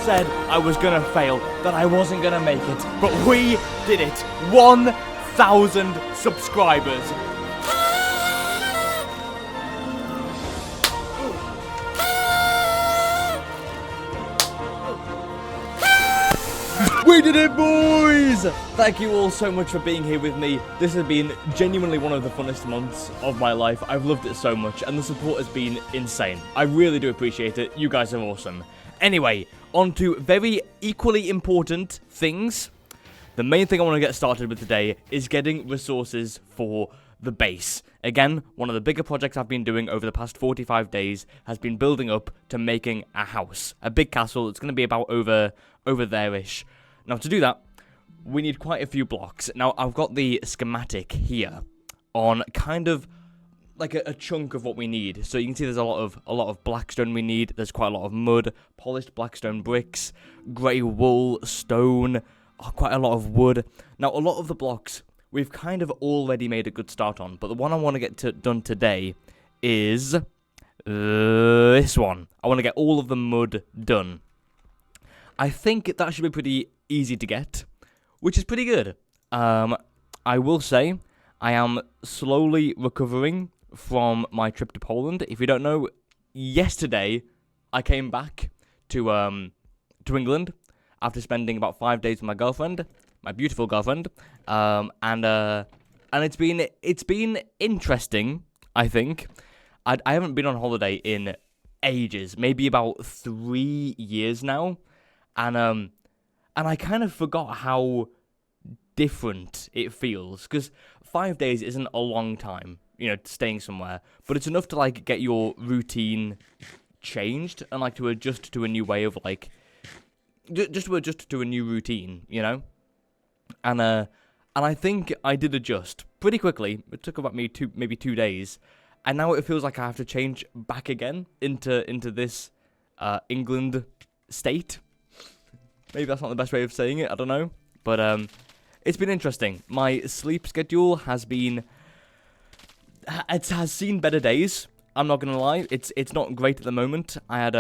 said I was gonna fail, that I wasn't gonna make it, but we did it. 1,000 subscribers. We did it, boys! Thank you all so much for being here with me. This has been genuinely one of the funnest months of my life. I've loved it so much, and the support has been insane. I really do appreciate it. You guys are awesome. Anyway, on to very equally important things. The main thing I want to get started with today is getting resources for the base. Again, one of the bigger projects I've been doing over the past 45 days has been building up to making a house. A big castle. It's going to be about over there-ish. Now, to do that, we need quite a few blocks. Now, I've got the schematic here on kind of like a chunk of what we need. So you can see there's a lot of blackstone we need. There's quite a lot of mud, polished blackstone bricks, grey wool, stone, quite a lot of wood. Now, a lot of the blocks we've kind of already made a good start on, but the one I want to get done today is this one. I want to get all of the mud done. I think that should be pretty easy to get, which is pretty good. I will say I am slowly recovering from my trip to Poland. If you don't know, yesterday I came back to England after spending about 5 days with my girlfriend, my beautiful girlfriend, and it's been interesting. I think I haven't been on holiday in ages, maybe about 3 years now. And I kind of forgot how different it feels, because 5 days isn't a long time, staying somewhere, but it's enough to, like, get your routine changed and, like, to adjust to a new way of, like, just to adjust to a new routine, And I think I did adjust pretty quickly. It took about maybe 2 days, and now it feels like I have to change back again into this England state. Maybe that's not the best way of saying it, I don't know. But it's been interesting. My sleep schedule has seen better days. I'm not gonna lie. It's not great at the moment. I had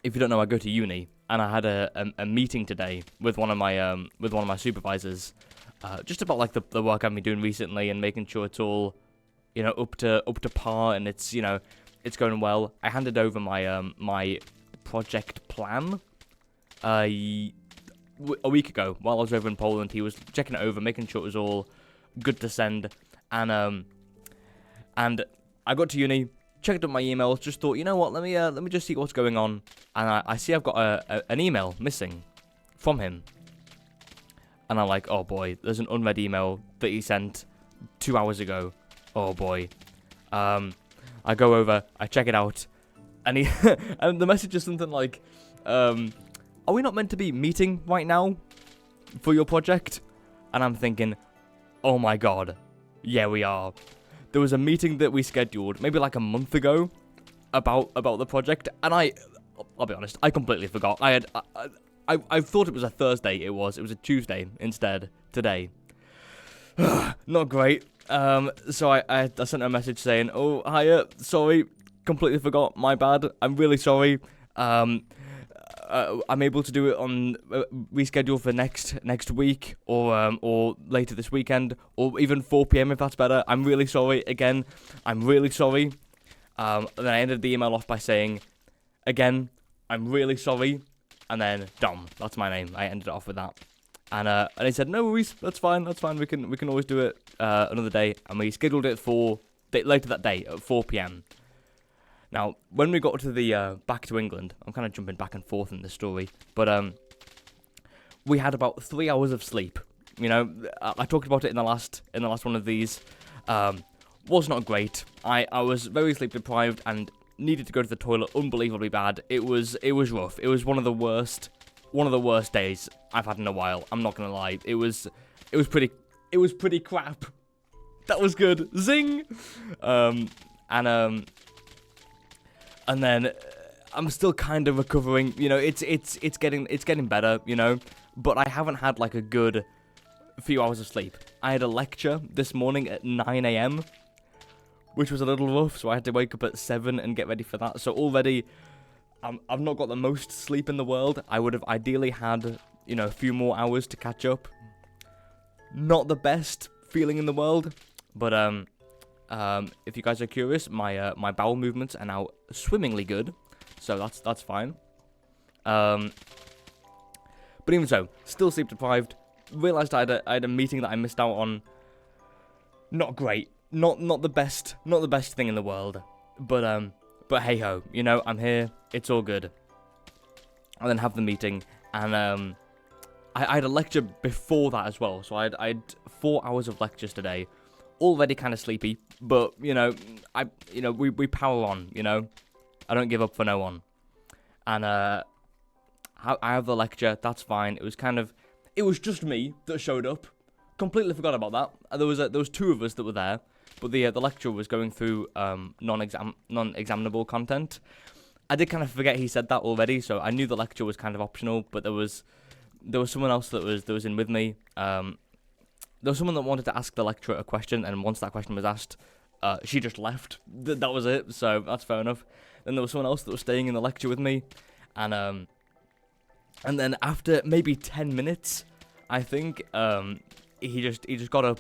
if you don't know, I go to uni, and I had a meeting today with one of my supervisors, just about like the work I've been doing recently and making sure it's all up to par, and it's it's going well. I handed over my project plan a week ago while I was over in Poland. He was checking it over, making sure it was all good to send, and I got to uni, checked up my emails, just thought, you know what, let me just see what's going on, and I see I've got an email missing from him, and I'm like, oh boy, there's an unread email that he sent 2 hours ago. Oh boy. I go over, I check it out, and and the message is something like, are we not meant to be meeting right now for your project? And I'm thinking, oh my god, yeah, we are. There was a meeting that we scheduled maybe like a month ago about the project, and I'll be honest, I completely forgot. I thought it was a Thursday. It was a Tuesday instead today. Not great. So I sent her a message saying, oh, hiya, sorry, completely forgot, my bad, I'm really sorry. I'm able to do it on reschedule for next week, or later this weekend, or even 4 p.m. if that's better. I'm really sorry. Again, I'm really sorry. And then I ended the email off by saying, again, I'm really sorry. And then Dom, that's my name. I ended it off with that. And he said, no worries, that's fine. We can always do it another day. And we scheduled it for later that day at 4 p.m. Now, when we got to the back to England, I'm kind of jumping back and forth in the story, but we had about 3 hours of sleep. I talked about it in the last one of these. Was not great. I was very sleep deprived and needed to go to the toilet unbelievably bad. It was rough. It was one of the worst days I've had in a while. I'm not gonna lie. It was pretty crap. That was good. Zing. And then I'm still kind of recovering. It's getting better. But I haven't had like a good few hours of sleep. I had a lecture this morning at 9 a.m, which was a little rough, so I had to wake up at 7 and get ready for that. So already I've not got the most sleep in the world. I would have ideally had, you know, a few more hours to catch up. Not the best feeling in the world, but if you guys are curious, my bowel movements are now swimmingly good, so that's fine. But even so, still sleep deprived. Realised I had a meeting that I missed out on. Not great. Not the best thing in the world. But hey ho, you know, I'm here. It's all good. I then have the meeting, and I had a lecture before that as well. So I had 4 hours of lectures today. Already kind of sleepy, but you know, we power on. You know, I don't give up for no one. And I have the lecture. That's fine. It was just me that showed up. Completely forgot about that. There was 2 of us that were there, but the lecturer was going through non-examinable content. I did kind of forget he said that already, so I knew the lecture was kind of optional. But there was someone else that was in with me. There was someone that wanted to ask the lecturer a question, and once that question was asked, she just left. That was it. So that's fair enough. Then there was someone else that was staying in the lecture with me, and then after maybe 10 minutes, I think, he just got up,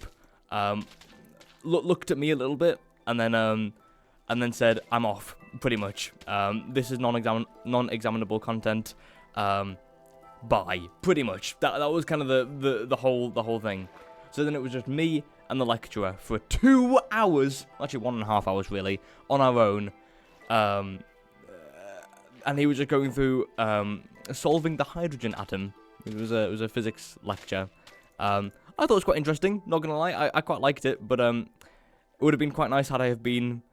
looked at me a little bit, and then said, "I'm off." Pretty much. This is non-examinable content. Bye. Pretty much. That was kind of the whole thing. So then it was just me and the lecturer for 2 hours, actually 1.5 hours really, on our own. And he was just going through solving the hydrogen atom. It was a physics lecture. I thought it was quite interesting, not gonna lie. I quite liked it, but it would have been quite nice had I have been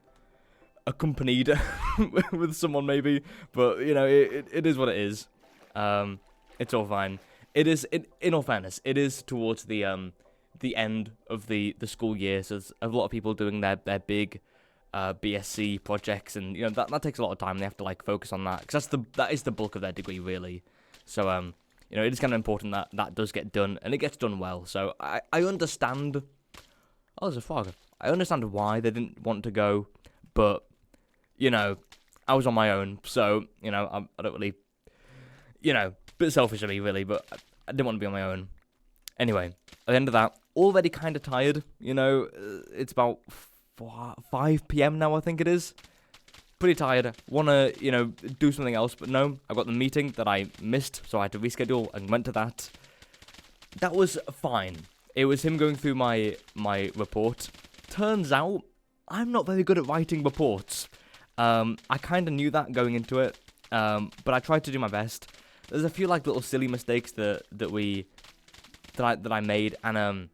accompanied with someone maybe. But you know, it is what it is. It's all fine. It is, in all fairness, it is towards the end of the school year, so there's a lot of people doing their big BSc projects, and you know that takes a lot of time. They have to like focus on that because that is the bulk of their degree really. So you know, it is kind of important that does get done, and it gets done well. So I understand. Oh, there's a frog. I understand why they didn't want to go, but you know, I was on my own, so you know I don't really, you know, a bit selfish of me really, but I didn't want to be on my own. Anyway, at the end of that, already kind of tired. You know, it's about 5 p.m. now, I think it is. Pretty tired. Wanna, you know, do something else, but no. I got the meeting that I missed, so I had to reschedule and went to that. That was fine. It was him going through my report. Turns out, I'm not very good at writing reports. I kind of knew that going into it, but I tried to do my best. There's a few like little silly mistakes that I made, and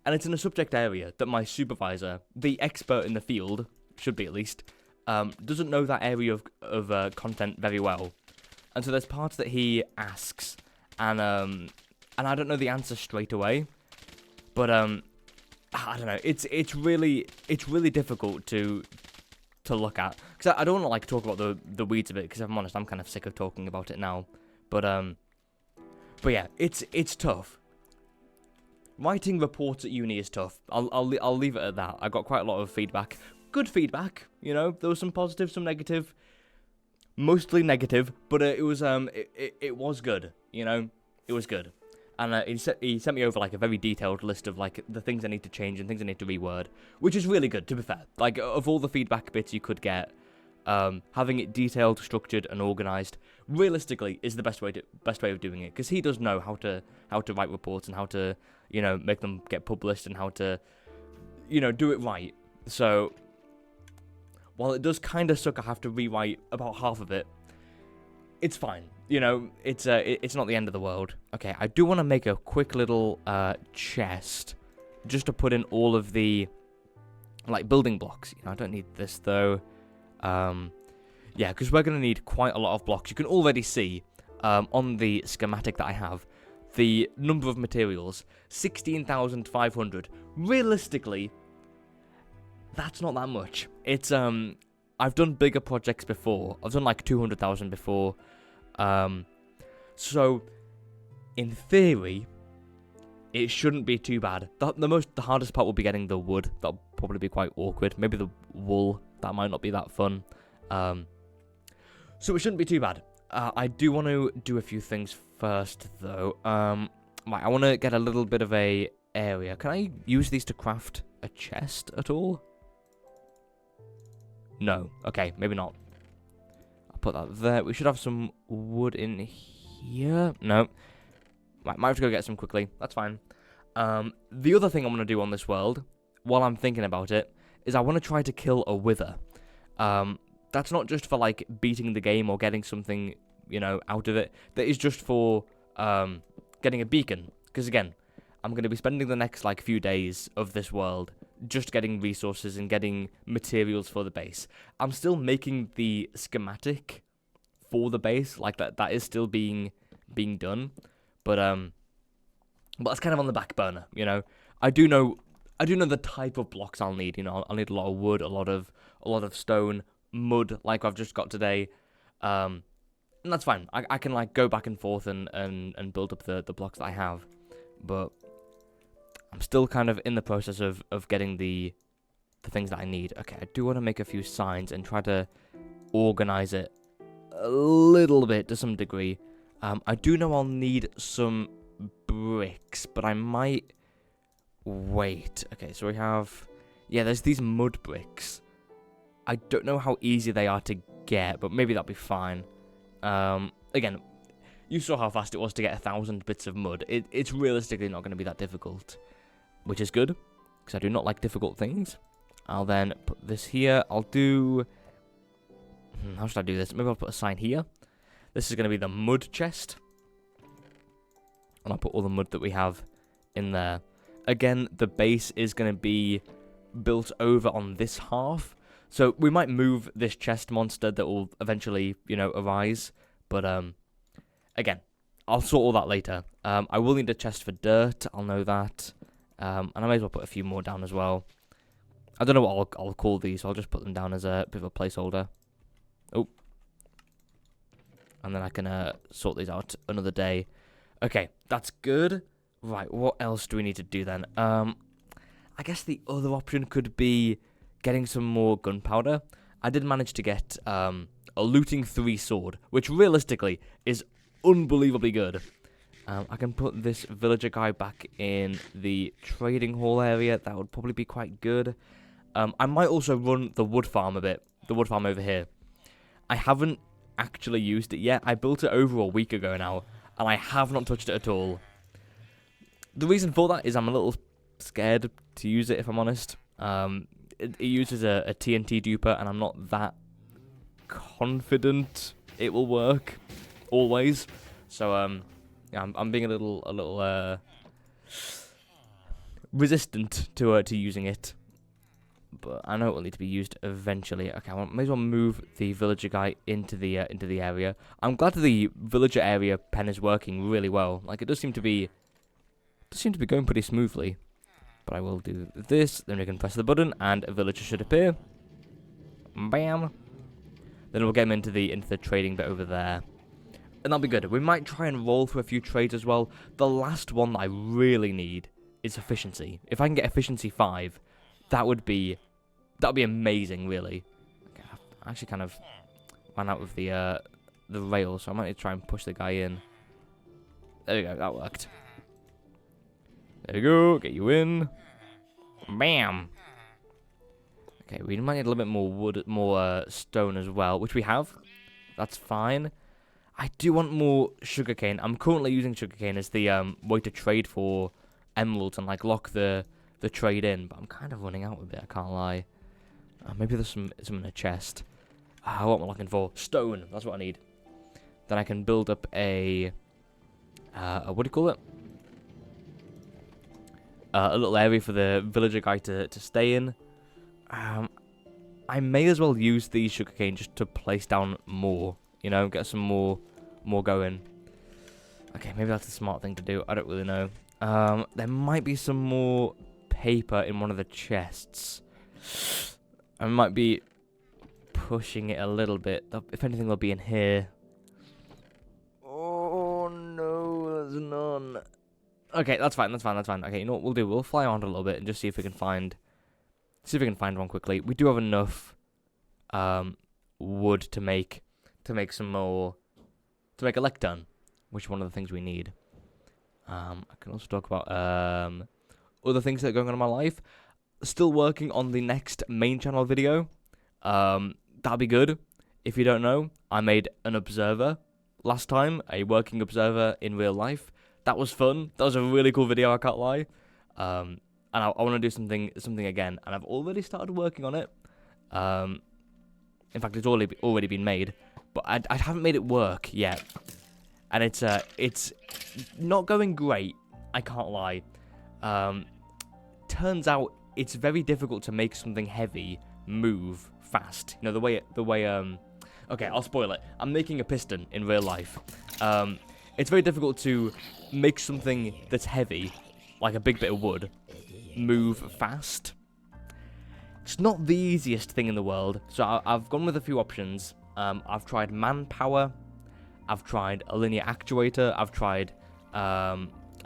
it's in a subject area that my supervisor, the expert in the field, should be at least, doesn't know that area of content very well, and so there's parts that he asks, and I don't know the answer straight away, but I don't know. It's really difficult to look at because I don't want to like talk about the weeds of it because if I'm honest, I'm kind of sick of talking about it now, but yeah, it's tough. Writing reports at uni is tough. I'll leave it at that. I got quite a lot of feedback. Good feedback, you know. There was some positive, some negative. Mostly negative, but it was good, you know. It was good. And he sent me over like a very detailed list of like the things I need to change and things I need to reword, which is really good, to be fair. Like of all the feedback bits you could get, having it detailed, structured, and organized, realistically, is the best way of doing it. Because he does know how to write reports and how to, you know, make them get published and how to, you know, do it right. So while it does kind of suck, I have to rewrite about half of it. It's fine. You know, it's not the end of the world. Okay, I do want to make a quick little chest just to put in all of the like building blocks. You know, I don't need this though. Yeah, because we're gonna need quite a lot of blocks. You can already see on the schematic that I have the number of materials, 16,500. Realistically, that's not that much. It's I've done bigger projects before. I've done like 200,000 before. So in theory, it shouldn't be too bad. The hardest part will be getting the wood. That'll probably be quite awkward. Maybe the wool, that might not be that fun. So it shouldn't be too bad. I do want to do a few things first, though. Right, I want to get a little bit of a area. Can I use these to craft a chest at all? No. Okay, maybe not. I'll put that there. We should have some wood in here. No. Right, might have to go get some quickly. That's fine. The other thing I'm going to do on this world, while I'm thinking about it, is I want to try to kill a wither. That's not just for, like, beating the game or getting something, you know, out of it. That is just for getting a beacon. Because, again, I'm going to be spending the next, like, few days of this world just getting resources and getting materials for the base. I'm still making the schematic for the base. Like, that is still being done. But that's kind of on the back burner, you know. I do know the type of blocks I'll need. You know, I'll need a lot of wood, a lot of stone, mud, like I've just got today. And that's fine. I can like go back and forth and build up the blocks that I have. But I'm still kind of in the process of getting the things that I need. Okay, I do want to make a few signs and try to organize it a little bit to some degree. I do know I'll need some bricks, but I might wait. Okay, so we have... Yeah, there's these mud bricks. I don't know how easy they are to get, but maybe that'll be fine. Again, you saw how fast it was to get 1,000 bits of mud. It's realistically not going to be that difficult, which is good, because I do not like difficult things. I'll then put this here. I'll do... how should I do this? Maybe I'll put a sign here. This is going to be the mud chest. And I'll put all the mud that we have in there. Again, the base is going to be built over on this half. So we might move this chest monster that will eventually, you know, arise. But, again, I'll sort all that later. I will need a chest for dirt. I'll know that. And I may as well put a few more down as well. I don't know what I'll call these, so I'll just put them down as a bit of a placeholder. Oh. And then I can sort these out another day. Okay, that's good. Right, what else do we need to do then? I guess the other option could be getting some more gunpowder. I did manage to get a looting 3 sword, which realistically is unbelievably good. I can put this villager guy back in the trading hall area. That would probably be quite good. I might also run the wood farm a bit. The wood farm over here. I haven't actually used it yet. I built it over a week ago now, and I have not touched it at all. The reason for that is I'm a little scared to use it, if I'm honest. It uses a TNT duper, and I'm not that confident it will work always. So yeah, I'm being a little resistant to using it. But I know it will need to be used eventually. Okay, I may as well move the villager guy into the area. I'm glad the villager area pen is working really well. Like, it does seem to be going pretty smoothly. But I will do this, then we can press the button, and a villager should appear. Bam. Then we'll get him into the trading bit over there. And that'll be good. We might try and roll through a few trades as well. The last one that I really need is efficiency. If I can get efficiency 5, that'd be amazing, really. Okay, I actually kind of ran out of the rail, so I might need to try and push the guy in. There we go, that worked. There we go, get you in. Bam! Okay, we might need a little bit more wood, more stone as well, which we have. That's fine. I do want more sugarcane. I'm currently using sugarcane as the way to trade for emeralds and like lock the trade in, but I'm kind of running out a bit, I can't lie. Maybe there's some in a chest. What am I looking for? Stone, that's what I need. Then I can build up a what do you call it? A little area for the villager guy to stay in. I may as well use the sugarcane just to place down more, you know, get some more going. Okay, maybe that's a smart thing to do, I don't really know. There might be some more paper in one of the chests. I might be pushing it a little bit. If anything, they'll be in here. Oh no, there's none. Okay, that's fine. Okay, you know what we'll do? We'll fly around a little bit and just see if we can find one quickly. We do have enough wood to to make some more, to make a lectern, which is one of the things we need. I can also talk about other things that are going on in my life. Still working on the next main channel video. That'll be good. If you don't know, I made an observer last time, a working observer in real life. That was fun. That was a really cool video, I can't lie. And I want to do something again, and I've already started working on it. In fact, it's already been made, but I haven't made it work yet, and it's not going great. I can't lie. Turns out it's very difficult to make something heavy move fast. You know, the way. Okay, I'll spoil it. I'm making a piston in real life. It's very difficult to make something that's heavy, like a big bit of wood, move fast. It's not the easiest thing in the world, so I've gone with a few options. I've tried manpower, I've tried a linear actuator, I've tried a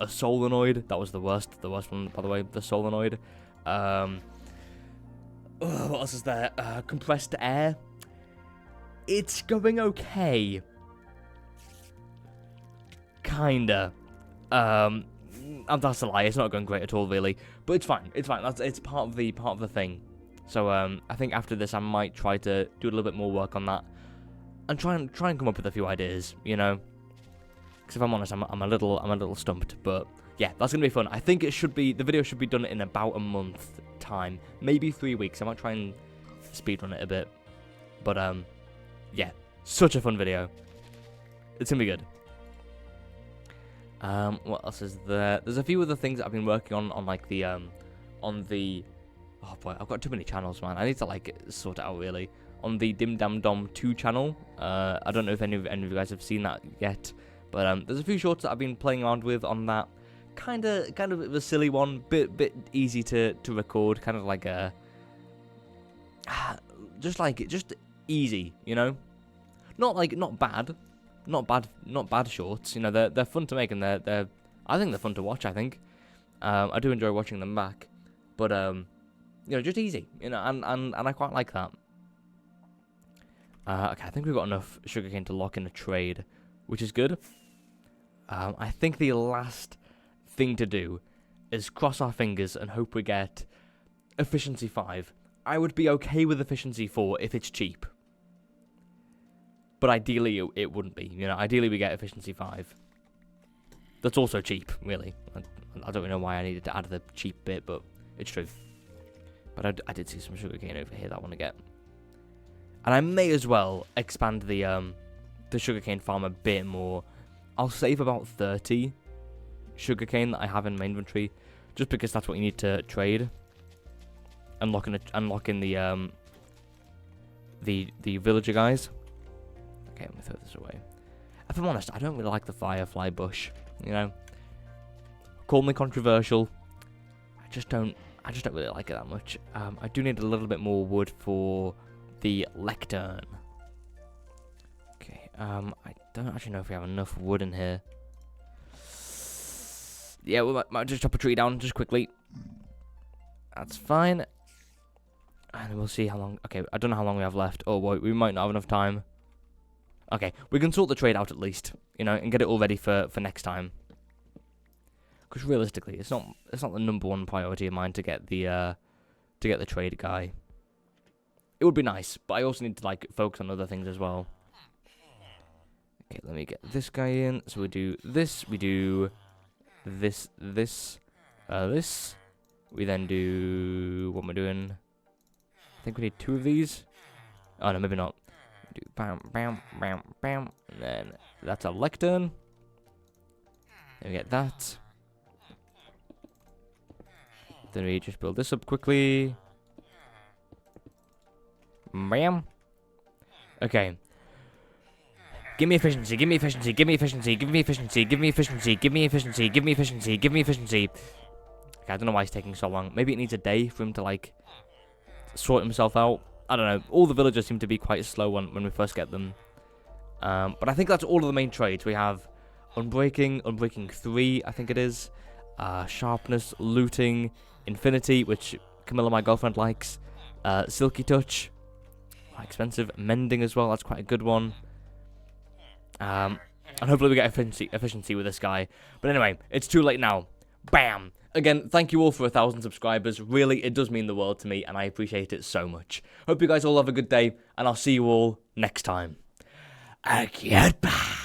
solenoid. That was the worst one, by the way, the solenoid. What else is there? Compressed air. It's going okay. Kinda. That's a lie. It's not going great at all, really. But it's fine. It's fine. It's part of the thing. So I think after this, I might try to do a little bit more work on that, and try and come up with a few ideas. You know, because if I'm honest, I'm a little stumped. But yeah, that's gonna be fun. I think the video should be done in about a month time, maybe 3 weeks. I might try and speedrun it a bit. But yeah, such a fun video. It's gonna be good. What else is there? There's a few other things that I've been working on like the oh boy, I've got too many channels, man. I need to like sort it out really. On the DimDamDom 2 channel. I don't know if any of you guys have seen that yet, but there's a few shorts that I've been playing around with on that. Kind of a silly one, bit easy to record, kind of like a just easy, you know? Not bad shorts, you know, they're fun to make, and they're I think they're fun to watch, I think. I do enjoy watching them back. But you know, just easy, you know, and I quite like that. Okay, I think we've got enough sugarcane to lock in a trade, which is good. I think the last thing to do is cross our fingers and hope we get efficiency 5. I would be okay with efficiency 4 if it's cheap. But ideally, it wouldn't be. You know, ideally we get efficiency 5. That's also cheap, really. I don't really know why I needed to add the cheap bit, but it's true. But I did see some sugarcane over here that I want to get. And I may as well expand the sugarcane farm a bit more. I'll save about 30 sugarcane that I have in my inventory, just because that's what you need to trade. Unlock in the villager guys. Okay, I'm gonna throw this away. If I'm honest, I don't really like the firefly bush. You know, call me controversial. I just don't really like it that much. I do need a little bit more wood for the lectern. Okay. I don't actually know if we have enough wood in here. Yeah, we might just chop a tree down just quickly. That's fine. And we'll see how long. Okay, I don't know how long we have left. Oh, wait, we might not have enough time. Okay, we can sort the trade out at least, you know, and get it all ready for next time. Because realistically, it's not the #1 priority of mine to get the trade guy. It would be nice, but I also need to like focus on other things as well. Okay, let me get this guy in. So we do this. We do this. This. We then do what am I doing? I think we need 2 of these. Oh no, maybe not. Do bam, bam, bam, bam, and then that's a lectern. Then we get that. Then we just build this up quickly. Bam. Okay. Give me efficiency, give me efficiency, give me efficiency, give me efficiency, give me efficiency, give me efficiency, give me efficiency, give me efficiency. Okay, I don't know why it's taking so long. Maybe it needs a day for him to like sort himself out. I don't know. All the villagers seem to be quite slow when we first get them. But I think that's all of the main trades. We have Unbreaking 3, I think it is. Sharpness, Looting, Infinity, which Camilla, my girlfriend, likes. Silky Touch, quite expensive. Mending as well, that's quite a good one. And hopefully we get efficiency with this guy. But anyway, it's too late now. Bam! Again, thank you all for 1,000 subscribers. Really, it does mean the world to me, and I appreciate it so much. Hope you guys all have a good day, and I'll see you all next time. Goodbye.